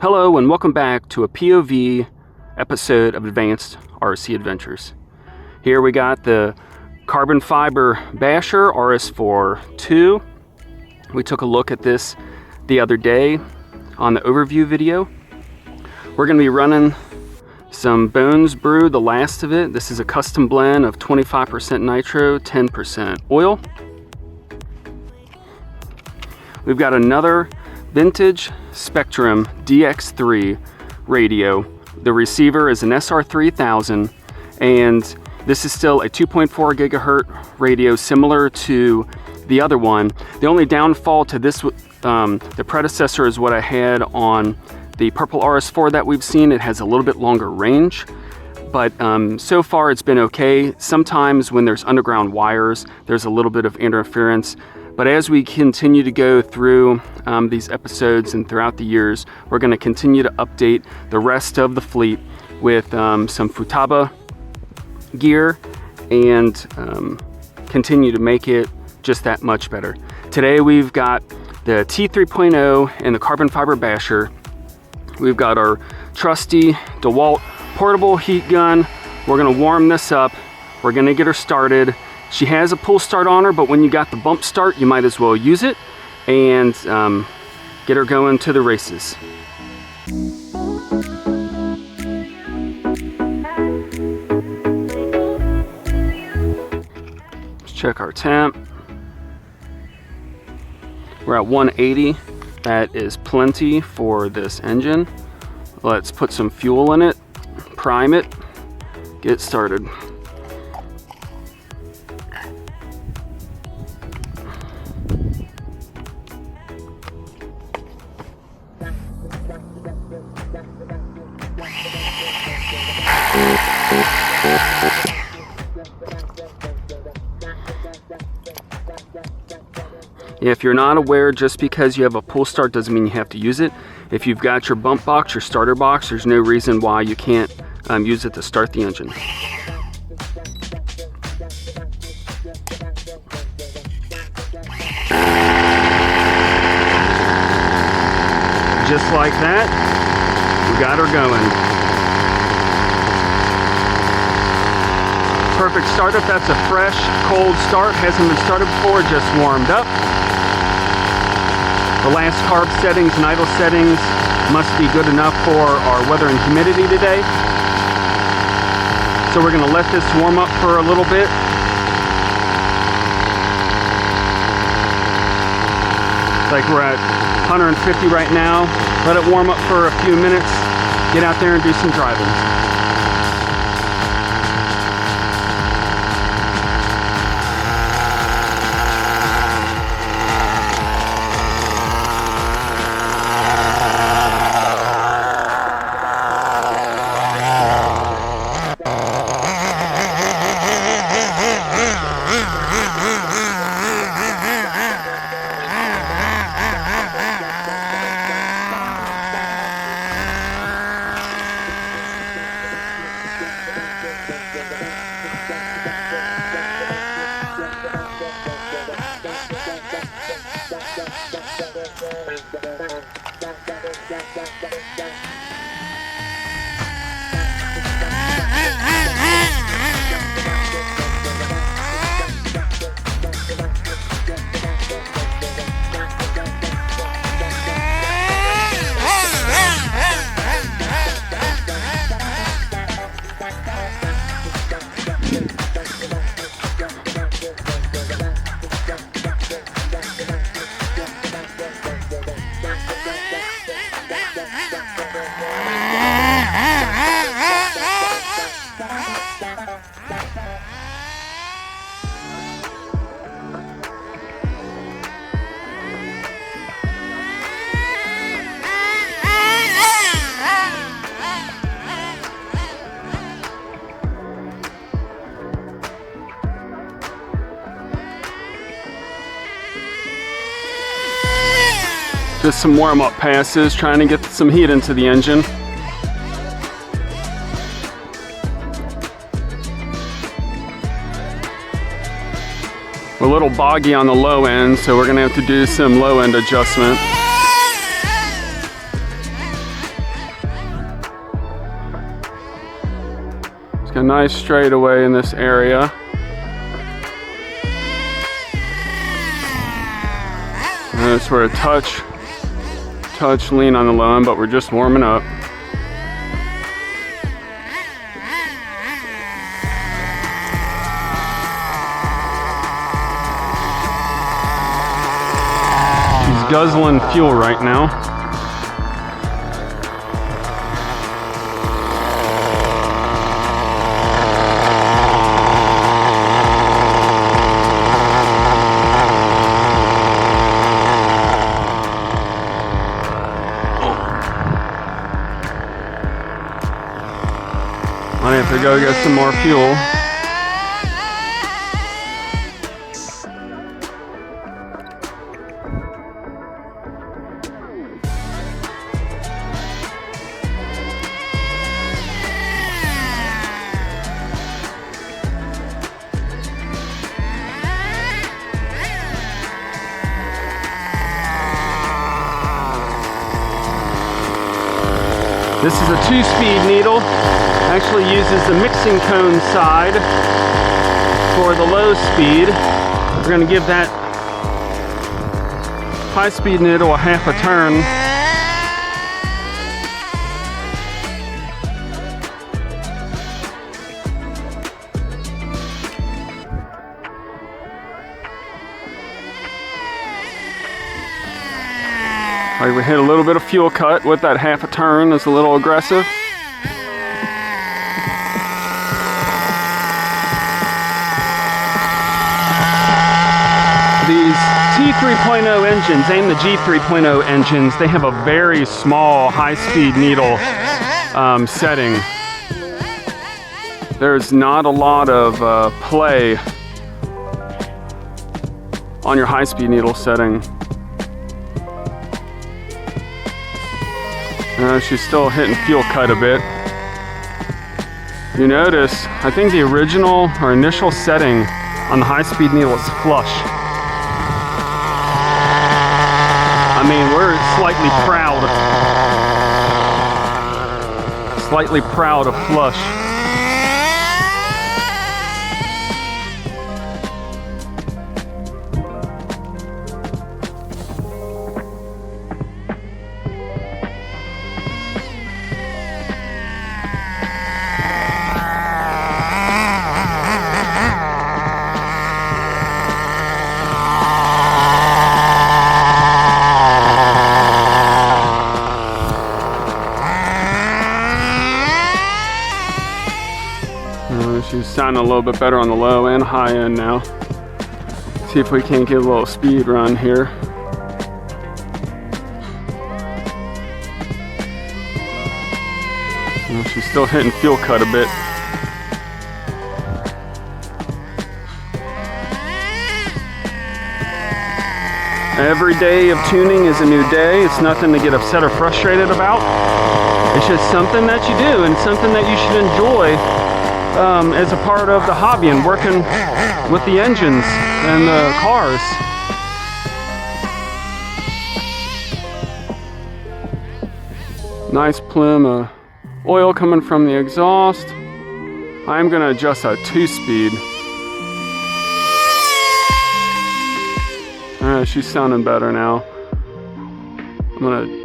Hello and welcome back to a POV episode of Advanced RC Adventures. Here we got the carbon fiber basher RS4 2. We took a look at this the other day on the overview video. We're going to be running some Bones Brew, the last of it. This is a custom blend of 25% nitro, 10% oil. We've got another vintage Spectrum DX3 radio. The receiver is an SR3000, and this is still a 2.4 gigahertz radio, similar to the other one. The only downfall to this, the predecessor, is what I had on the purple RS4 that we've seen. It has a little bit longer range, but so far it's been okay. Sometimes when there's underground wires, there's a little bit of interference. But as we continue to go through these episodes and throughout the years, we're going to continue to update the rest of the fleet with some Futaba gear and continue to make it just that much better. Today we've got the T3.0 and the carbon fiber basher. We've got our trusty DeWalt portable heat gun. We're going to warm this up. We're going to get her started. She has a pull start on her, but when you got the bump start, you might as well use it and get her going to the races. Let's check our temp. We're at 180. That is plenty for this engine. Let's put some fuel in it, prime it, get started. If you're not aware, just because you have a pull start doesn't mean you have to use it. If you've got your bump box, your starter box, there's no reason why you can't use it to start the engine. Just like that, we got her going. Perfect startup. That's a fresh, cold start. Hasn't been started before, just warmed up. The last carb settings and idle settings must be good enough for our weather and humidity today. So we're going to let this warm up for a little bit. Like we're at 150 right now. Let it warm up for a few minutes. Get out there and do some driving. Just some warm-up passes, trying to get some heat into the engine. A little boggy on the low end, so we're gonna have to do some low end adjustment. Got a nice straightaway in this area. Notice we're a touch lean on the low end, but we're just warming up. She's guzzling fuel right now. I have to go get some more fuel. This is a 2-speed needle. Actually uses the mixing cone side for the low speed. We're going to give that high-speed needle a half a turn. All right, we hit a little bit of fuel cut with that half a turn. It's a little aggressive. These T3.0 engines and the G3.0 engines, they have a very small high-speed needle setting. There's not a lot of play on your high-speed needle setting. She's still hitting fuel cut a bit. You notice, I think the original or initial setting on the high-speed needle is flush. I mean, we're slightly proud of flush. She's sounding a little bit better on the low and high end now. See if we can't get a little speed run here. She's still hitting fuel cut a bit. Every day of tuning is a new day. It's nothing to get upset or frustrated about. It's just something that you do and something that you should enjoy as a part of the hobby and working with the engines and the cars. Nice plume of oil coming from the exhaust. I'm going to adjust that 2-speed. She's sounding better now. I'm going to...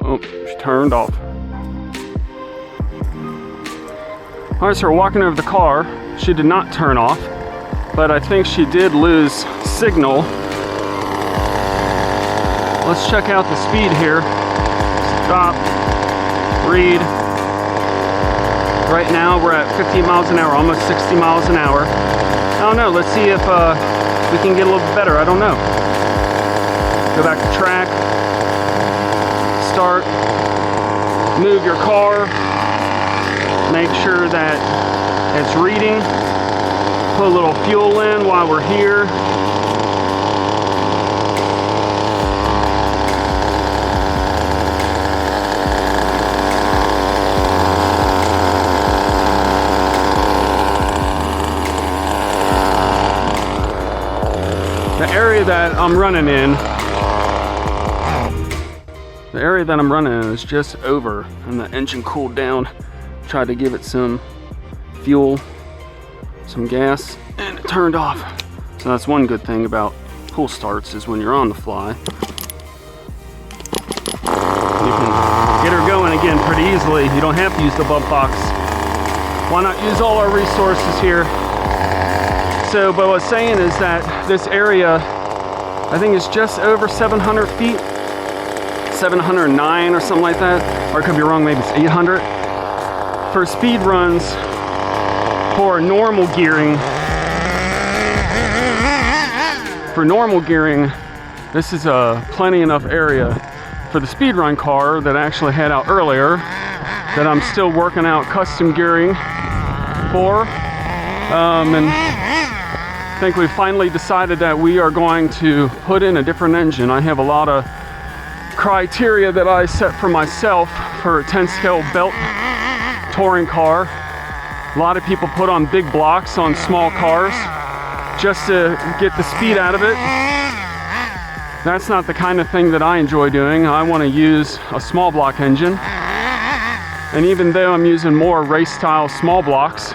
Oh, she turned off. All right, so we're walking over the car. She did not turn off, but I think she did lose signal. Let's check out the speed here. Stop, read. Right now we're at 50 miles an hour, almost 60 miles an hour. I don't know, let's see if we can get a little bit better, I don't know. Go back to track, start, move your car. Make sure that it's reading. Put a little fuel in while we're here. The area that I'm running in is just over, and the engine cooled down. Tried to give it some fuel, some gas, and it turned off. So that's one good thing about pull starts, is when you're on the fly, you can get her going again pretty easily. You don't have to use the bump box. Why not use all our resources here? So, but what I was saying is that this area, I think it's just over 700 feet, 709 or something like that. Or I could be wrong, maybe it's 800. For speed runs, for normal gearing, this is a plenty enough area. For the speed run car that I actually had out earlier, that I'm still working out custom gearing for, and I think we finally decided that we are going to put in a different engine. I have a lot of criteria that I set for myself for a 10 scale belt touring car. A lot of people put on big blocks on small cars just to get the speed out of it. That's not the kind of thing that I enjoy doing. I want to use a small block engine. And even though I'm using more race style small blocks,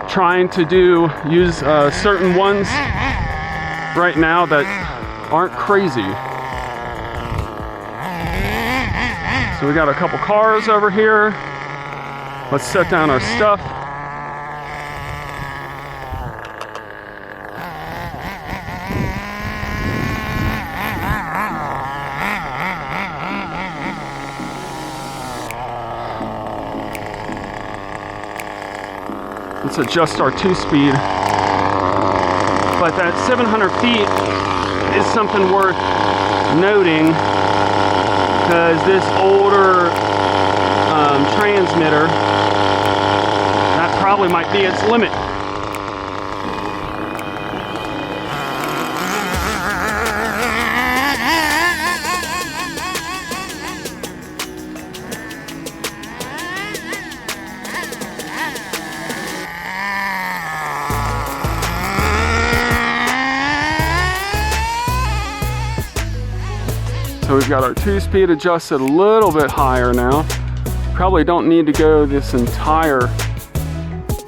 trying to use certain ones right now that aren't crazy. So we got a couple cars over here. Let's set down our stuff. Let's adjust our 2-speed. But that 700 feet is something worth noting, because this older transmitter, that probably might be its limit. So we've got our 2-speed adjusted a little bit higher now. Probably don't need to go this entire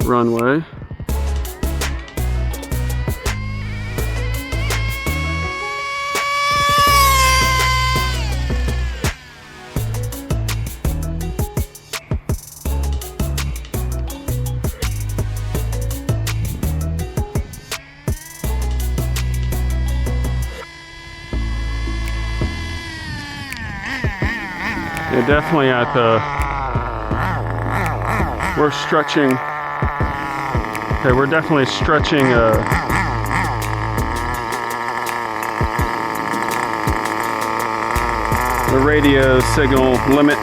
runway. Yeah, definitely at we're stretching. Okay, we're definitely stretching the radio signal limit.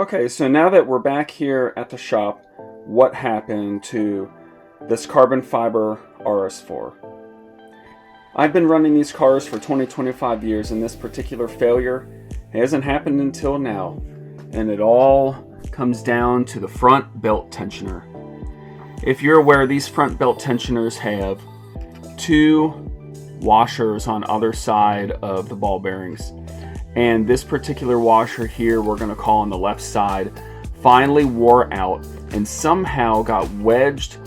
Okay, so now that we're back here at the shop, what happened to this carbon fiber RS4? I've been running these cars for 20-25 years, and this particular failure hasn't happened until now. And it all comes down to the front belt tensioner. If you're aware, these front belt tensioners have two washers on either side of the ball bearings. And this particular washer here, we're going to call on the left side, finally wore out and somehow got wedged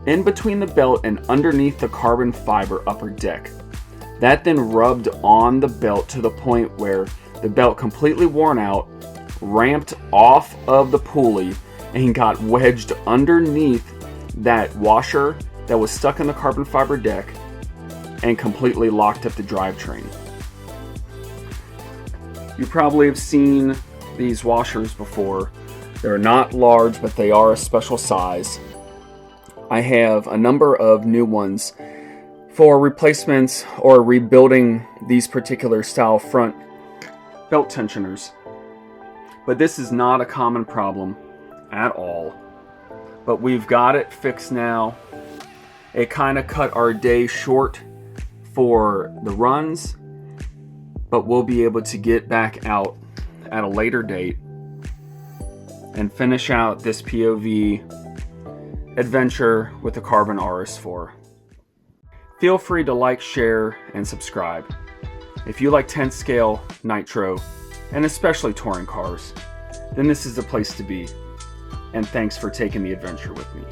in between the belt and underneath the carbon fiber upper deck. That then rubbed on the belt to the point where the belt completely worn out, ramped off of the pulley, and got wedged underneath that washer that was stuck in the carbon fiber deck and completely locked up the drivetrain. You probably have seen these washers before. They're not large, but they are a special size. I have a number of new ones for replacements or rebuilding these particular style front belt tensioners. But this is not a common problem at all. But we've got it fixed now. It kind of cut our day short for the runs, but we'll be able to get back out at a later date and finish out this POV adventure with the Carbon RS4. Feel free to like, share, and subscribe. If you like 10th scale, nitro, and especially touring cars, then this is the place to be. And thanks for taking the adventure with me.